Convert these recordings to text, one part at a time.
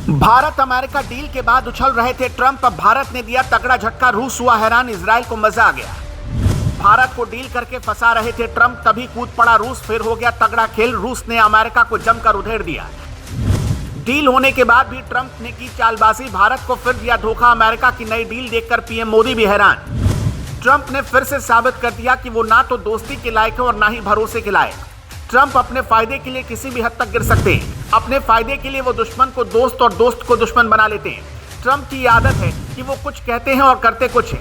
Bharat America deal के बाद उछल रहे थे ट्रंप। अब भारत ने दिया तगड़ा झटका, रूस हुआ हैरान, इजराइल को मजा आ गया। भारत को डील करके फंसा रहे थे ट्रंप, तभी कूद पड़ा रूस। फिर हो गया तगड़ा खेल, रूस ने अमेरिका को जमकर उधेड़ दिया। डील होने के बाद भी ट्रंप ने की चालबाजी, भारत को फिर दिया धोखा। अमेरिका की नई डील देखकर पीएम मोदी भी हैरान। ट्रंप ने फिर से साबित कर दिया कि वो ना तो दोस्ती के लायक है और ना ही भरोसे के लायक। ट्रंप अपने फायदे के लिए किसी भी हद तक गिर सकते हैं। अपने फायदे के लिए वो दुश्मन को दोस्त और दोस्त को दुश्मन बना लेते हैं। ट्रंप की आदत है कि वो कुछ कहते हैं और करते कुछ है।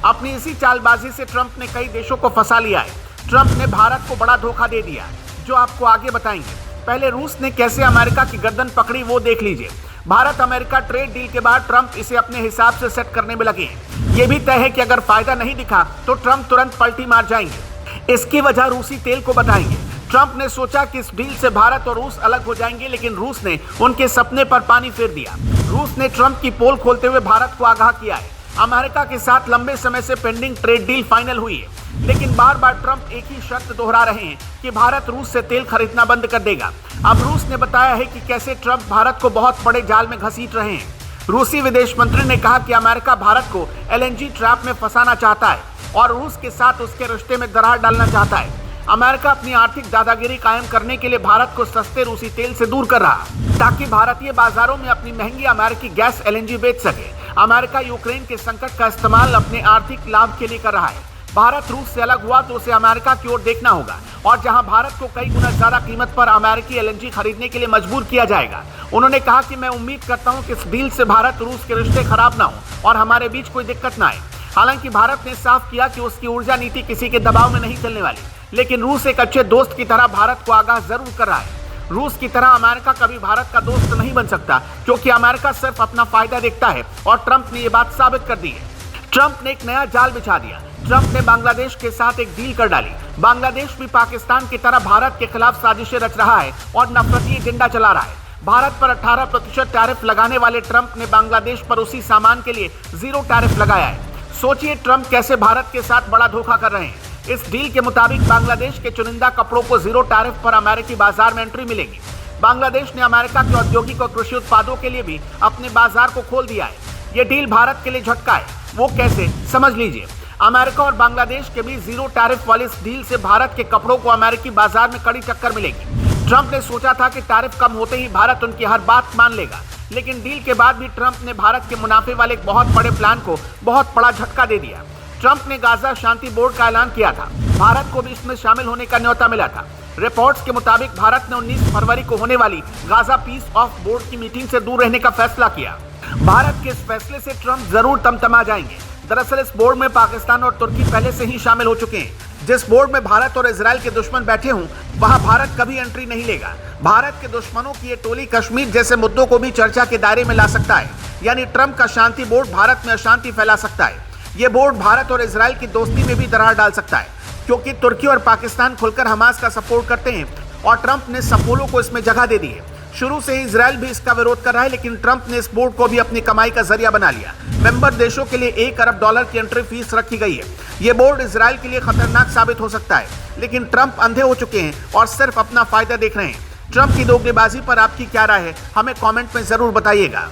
अपनी इसी चालबाजी से ट्रंप ने कई देशों को फंसा लिया है। ट्रंप ने भारत को बड़ा धोखा दे दिया, जो आपको आगे बताएंगे। पहले रूस ने कैसे अमेरिका की गर्दन पकड़ी वो देख लीजिए। भारत अमेरिका ट्रेड डील के बाद ट्रंप इसे अपने हिसाब से सेट करने में लगे हैं। ये भी तय है कि अगर फायदा नहीं दिखा तो ट्रंप तुरंत पलटी मार जाएंगे। इसकी वजह रूसी तेल को बताएंगे। ट्रंप ने सोचा कि इस डील से भारत और रूस अलग हो जाएंगे, लेकिन रूस ने उनके सपने पर पानी फेर दिया। रूस ने ट्रंप की पोल खोलते हुए भारत को आगाह किया है। अमेरिका के साथ लंबे समय से पेंडिंग ट्रेड डील फाइनल हुई है, लेकिन बार बार ट्रंप एक ही शर्त दोहरा रहे हैं कि भारत रूस से तेल खरीदना बंद कर देगा। अब रूस ने बताया है कि कैसे ट्रंप भारत को बहुत बड़े जाल में घसीट रहे हैं। रूसी विदेश मंत्री ने कहा कि अमेरिका भारत को एलएनजी ट्रैप में फंसाना चाहता है और रूस के साथ उसके रिश्ते में दरार डालना चाहता है। अमेरिका अपनी आर्थिक दादागिरी कायम करने के लिए भारत को सस्ते रूसी तेल से दूर कर रहा, ताकि भारतीय बाजारों में अपनी महंगी अमेरिकी गैस एलएनजी बेच सके। अमेरिका यूक्रेन के संकट का इस्तेमाल अपने आर्थिक लाभ के लिए कर रहा है। भारत रूस से अलग हुआ तो उसे अमेरिका की ओर देखना होगा, और जहां भारत को कई गुना ज्यादा कीमत पर अमेरिकी एलएनजी खरीदने के लिए मजबूर किया जाएगा। उन्होंने कहा कि मैं उम्मीद करता हूं कि इस डील से भारत रूस के रिश्ते खराब ना हो और हमारे बीच कोई दिक्कत ना आए। हालांकि भारत ने साफ किया कि उसकी ऊर्जा नीति किसी के दबाव में नहीं चलने वाली, लेकिन रूस एक अच्छे दोस्त की तरह भारत को आगाह जरूर कर रहा है। रूस की तरह अमेरिका कभी भारत का दोस्त नहीं बन सकता, क्योंकि अमेरिका सिर्फ अपना फायदा देखता है, और ट्रंप ने ये बात साबित कर दी है। ट्रंप ने एक नया जाल बिछा दिया। ट्रंप ने बांग्लादेश के साथ एक डील कर डाली। बांग्लादेश भी पाकिस्तान की तरह भारत के खिलाफ साजिशें रच रहा है और नफरती एजेंडा चला रहा है। भारत पर 18% टैरिफ लगाने वाले ट्रंप ने बांग्लादेश पर उसी सामान के लिए 0 टैरिफ लगाया है। सोचिए ट्रंप कैसे भारत के साथ बड़ा धोखा कर रहे हैं। इस डील के मुताबिक बांग्लादेश के चुनिंदा कपड़ों को 0 टैरिफ पर अमेरिकी बाजार में एंट्री मिलेगी। बांग्लादेश ने अमेरिका के औद्योगिक और कृषि उत्पादों के लिए भी अपने बाजार को खोल दिया है। ये डील भारत के लिए झटका है। वो कैसे, समझ लीजिए। अमेरिका और बांग्लादेश के बीच 0 टैरिफ वाली इस डील से भारत के कपड़ों को अमेरिकी बाजार में कड़ी टक्कर मिलेगी। ट्रंप ने सोचा था कि टैरिफ कम होते ही भारत उनकी हर बात मान लेगा, लेकिन डील के बाद भी ट्रंप ने भारत के मुनाफे वाले एक बहुत बड़े प्लान को बहुत बड़ा झटका दे दिया। ट्रंप ने गाजा शांति बोर्ड का ऐलान किया था। भारत को भी इसमें शामिल होने का न्योता मिला था। रिपोर्ट्स के मुताबिक भारत ने 19 फरवरी को होने वाली गाजा पीस ऑफ बोर्ड की मीटिंग से दूर रहने का फैसला किया। भारत के इस फैसले से ट्रंप जरूर तमतमा जाएंगे। दरअसल इस बोर्ड में पाकिस्तान और तुर्की पहले से ही शामिल हो चुके हैं। जिस बोर्ड में भारत और इजराइल के दुश्मन बैठे हों, वहां भारत कभी एंट्री नहीं लेगा। भारत के दुश्मनों की ये टोली कश्मीर जैसे मुद्दों को भी चर्चा के दायरे में ला सकता है। यानी ट्रंप का शांति बोर्ड भारत में अशांति फैला सकता है। ये बोर्ड भारत और इजराइल की दोस्ती में भी दरार डाल सकता है, क्योंकि तुर्की और पाकिस्तान खुलकर हमास का सपोर्ट करते हैं और ट्रंप ने सपोलो को इसमें जगह दे दी है। शुरू से ही इजराइल भी इसका विरोध कर रहा है, लेकिन ट्रंप ने इस बोर्ड को भी अपनी कमाई का जरिया बना लिया। मेंबर देशों के लिए $1 अरब की एंट्री फीस रखी गई है। ये बोर्ड इजराइल के लिए खतरनाक साबित हो सकता है, लेकिन ट्रंप अंधे हो चुके हैं और सिर्फ अपना फायदा देख रहे हैं। ट्रंप की दोगलेबाजी पर आपकी क्या राय है, हमें कमेंट में जरूर बताइएगा।